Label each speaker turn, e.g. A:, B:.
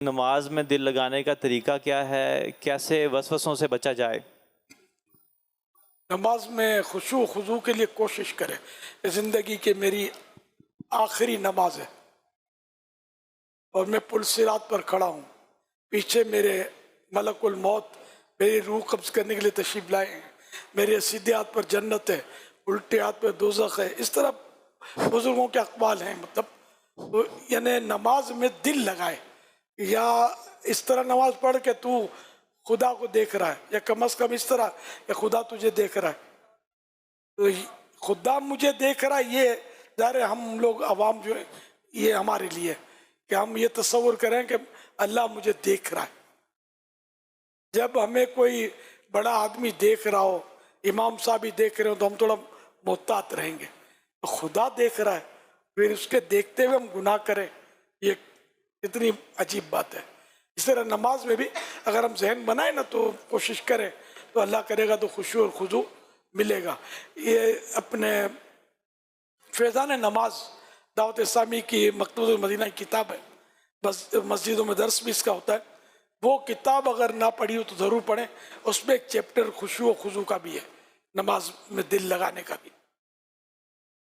A: नमाज में दिल लगाने का तरीका क्या है, कैसे वसवसों से बचा जाए?
B: नमाज में खुशू खुजू के लिए कोशिश करें। ज़िंदगी की मेरी आखिरी नमाज है और मैं पुल सिरात पर खड़ा हूँ, पीछे मेरे मलकुल मौत मेरी रूह कब्ज करने के लिए तशरीफ लाए हैं। मेरे सीधे हाथ पर जन्नत है, उल्टे हाथ पर दोज़ख है। इस तरह बुजुर्गों के अक़वाल हैं। मतलब तो यानी नमाज में दिल लगाए, या इस तरह नमाज पढ़ के तू खुदा को देख रहा है, या कम अज़ कम इस तरह या खुदा तुझे देख रहा है। तो खुदा मुझे देख रहा है, ये ज़ाहिर हम लोग अवाम जो है, ये हमारे लिए कि हम ये तस्वुर करें कि अल्लाह मुझे देख रहा है। जब हमें कोई बड़ा आदमी देख रहा हो, इमाम साहब ही देख रहे हो, तो हम थोड़ा मोहतात रहेंगे। तो खुदा देख रहा है, फिर उसके देखते हुए हम गुनाह करें, ये कितनी अजीब बात है। इस तरह नमाज में भी अगर हम जहन बनाए ना, तो कोशिश करें तो अल्लाह करेगा तो खुशू और खुजू मिलेगा। ये अपने फैज़ान नमाज दावत इस्लामी की मकतूब मदीना की किताब है, बस मस्जिदों में दर्स भी इसका होता है। वो किताब अगर ना पढ़ी हो तो ज़रूर पढ़ें। उसमें एक चैप्टर खुशू और खुजू का भी है, नमाज में दिल लगाने का भी।